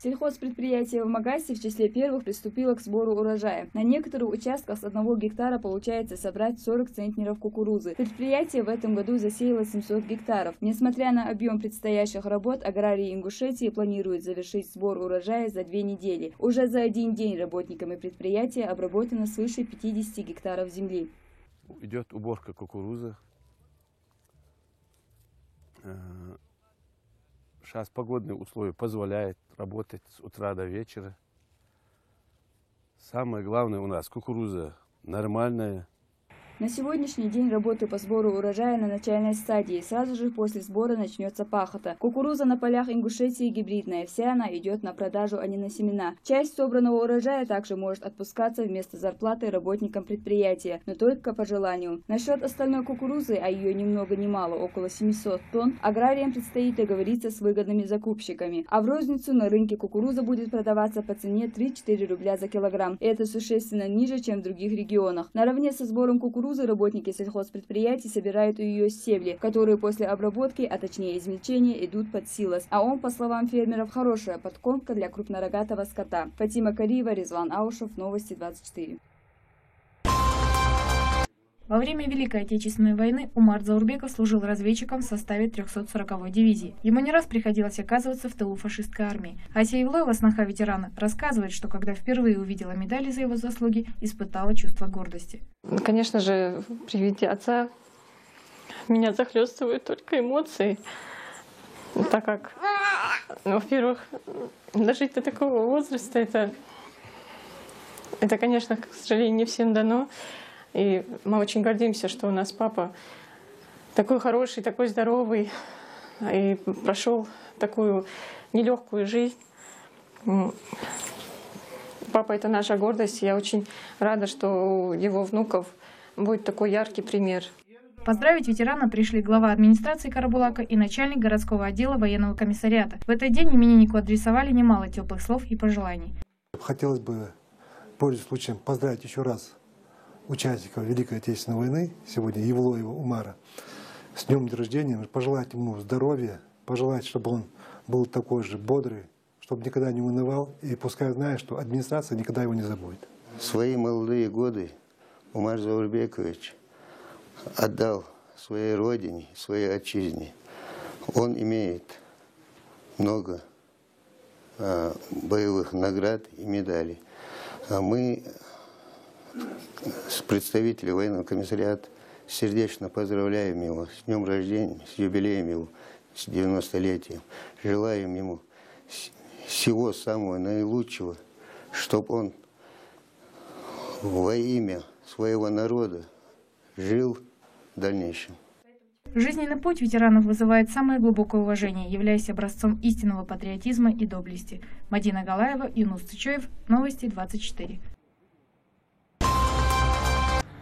Сельхозпредприятие в Магасе в числе первых приступило к сбору урожая. На некоторых участках с 1 гектара получается собрать 40 центнеров кукурузы. Предприятие в этом году засеяло 700 гектаров. Несмотря на объем предстоящих работ, аграрии Ингушетии планируют завершить сбор урожая за 2 недели. Уже за один день работниками предприятия обработано свыше 50 гектаров земли. Идет уборка кукурузы. Сейчас погодные условия позволяют работать с утра до вечера. Самое главное у нас кукуруза нормальная. На сегодняшний день работы по сбору урожая на начальной стадии. Сразу же после сбора начнется пахота. Кукуруза на полях Ингушетии гибридная. Вся она идет на продажу, а не на семена. Часть собранного урожая также может отпускаться вместо зарплаты работникам предприятия, но только по желанию. Насчет остальной кукурузы, а ее ни много ни мало, около 700 тонн, аграриям предстоит договориться с выгодными закупщиками. А в розницу на рынке кукуруза будет продаваться по цене 3-4 рубля за килограмм. Это существенно ниже, чем в других регионах. Наравне со сбором кукурузы работники сельхозпредприятий собирают ее стебли, которые после обработки, а точнее измельчения, идут под силос. А он, по словам фермеров, хорошая подкормка для крупнорогатого скота. Фатима Кариева, Резван Аушев, Новости 24. Во время Великой Отечественной войны Умар Заурбеков служил разведчиком в составе 340-й дивизии. Ему не раз приходилось оказываться в тылу фашистской армии. Ася Евлоева, сноха ветерана, рассказывает, что когда впервые увидела медали за его заслуги, испытала чувство гордости. Конечно же, при виде отца меня захлестывают только эмоции, так как, во-первых, дожить до такого возраста, это, конечно, к сожалению, не всем дано. И мы очень гордимся, что у нас папа такой хороший, такой здоровый и прошел такую нелегкую жизнь. Папа — это наша гордость. Я очень рада, что у его внуков будет такой яркий пример. Поздравить ветерана пришли глава администрации Карабулака и начальник городского отдела военного комиссариата. В этот день имениннику адресовали немало теплых слов и пожеланий. Хотелось бы, пользуясь случаем, поздравить еще раз участников Великой Отечественной войны, сегодня Евлоева Умара, с днем рождения, пожелать ему здоровья, пожелать, чтобы он был такой же бодрый, чтобы никогда не унывал, и пускай знает, что администрация никогда его не забудет. В свои молодые годы Умар Заурбекович отдал своей родине, своей отчизне. Он имеет много боевых наград и медалей. А мы, представители военного комиссариата, сердечно поздравляем его с днем рождения, с юбилеем его, с 90-летием. Желаем ему всего самого наилучшего, чтобы он во имя своего народа жил в дальнейшем. Жизненный путь ветеранов вызывает самое глубокое уважение, являясь образцом истинного патриотизма и доблести. Мадина Галаева, Юнус Цычоев, Новости 24.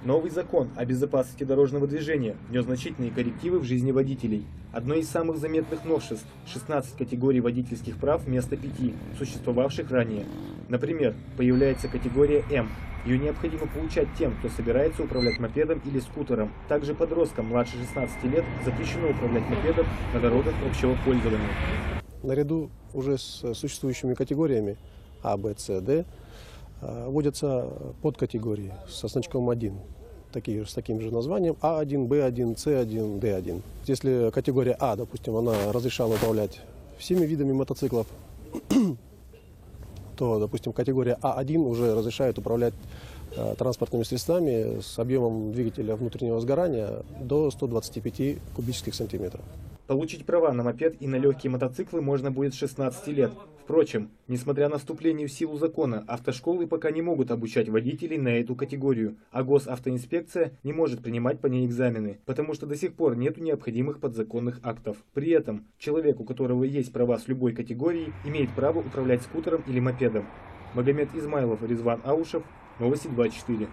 Новый закон о безопасности дорожного движения внес значительные коррективы в жизни водителей. Одно из самых заметных новшеств – 16 категорий водительских прав вместо 5, существовавших ранее. Например, появляется категория М. Ее необходимо получать тем, кто собирается управлять мопедом или скутером. Также подросткам младше 16 лет запрещено управлять мопедом на дорогах общего пользования. Наряду уже с существующими категориями А, Б, С, Д вводятся подкатегории со значком 1, с таким же названием А1, Б1, С1, Д1. Если категория А, допустим, она разрешала управлять всеми видами мотоциклов, то, допустим, категория А1 уже разрешает управлять транспортными средствами с объемом двигателя внутреннего сгорания до 125 кубических сантиметров. Получить права на мопед и на легкие мотоциклы можно будет с 16 лет. Впрочем, несмотря на вступление в силу закона, автошколы пока не могут обучать водителей на эту категорию, а госавтоинспекция не может принимать по ней экзамены, потому что до сих пор нет необходимых подзаконных актов. При этом человек, у которого есть права с любой категории, имеет право управлять скутером или мопедом. Магомед Измайлов, Резван Аушев, Новости 24.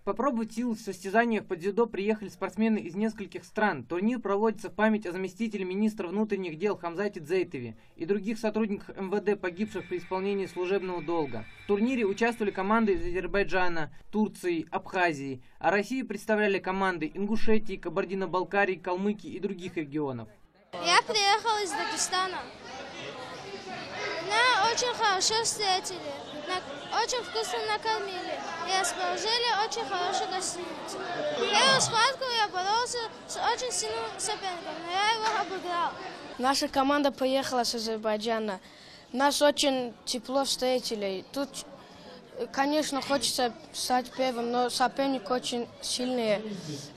Попробовать силы в состязаниях по дзюдо приехали спортсмены из нескольких стран. Турнир проводится в память о заместителе министра внутренних дел Хамзате Дзейтове и других сотрудниках МВД, погибших при исполнении служебного долга. В турнире участвовали команды из Азербайджана, Турции, Абхазии, а Россию представляли команды Ингушетии, Кабардино-Балкарии, Калмыкии и других регионов. Я приехал из Дагестана. очень хорошо встретили, очень вкусно накормили и расположили очень хорошую гостиницу. Первую схватку я боролся с очень сильным соперником, но я его обыграл. Наша команда поехала с Азербайджана. Нас очень тепло встретили. Тут, конечно, хочется стать первым, но соперник очень сильный.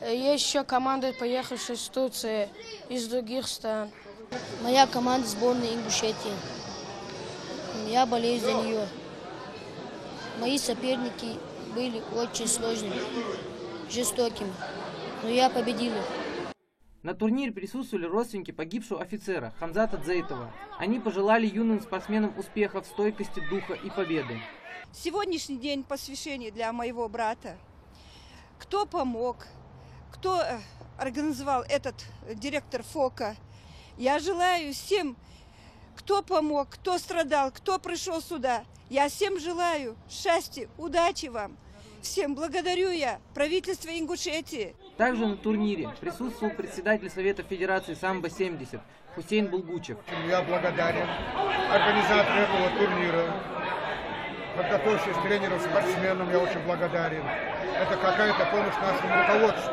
Есть еще команды, поехавшие с Турции, из других стран. Моя команда сборной Ингушетии. Я болею за нее. Мои соперники были очень сложными, жестокими, но я победил их. На турнире присутствовали родственники погибшего офицера Хамзата Дзейтова. Они пожелали юным спортсменам успехов, стойкости духа и победы. Сегодняшний день посвящения для моего брата. Кто помог, кто организовал этот директор ФОКа. Я желаю всем, кто помог, кто страдал, кто пришел сюда. Я всем желаю счастья, удачи вам. Всем благодарю я, правительство Ингушетии. Также на турнире присутствовал председатель Совета Федерации самбо-70 Хусейн Булгучев. Я благодарен организатору этого турнира, подготовившись тренерам, спортсменам, я очень благодарен. Это какая-то помощь нашему руководству.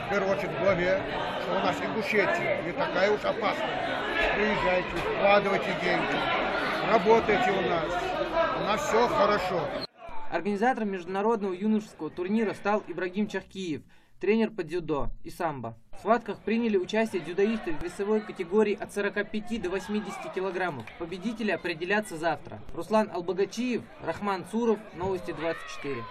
В первую очередь главе, что у нас Ингушетия не такая уж опасная. Приезжайте, вкладывайте деньги, работайте у нас все хорошо. Организатором международного юношеского турнира стал Ибрагим Чахкиев, тренер по дзюдо и самбо. В схватках приняли участие дзюдоисты в весовой категории от 45 до 80 килограммов. Победители определятся завтра. Руслан Албагачиев, Рахман Цуров, Новости 24.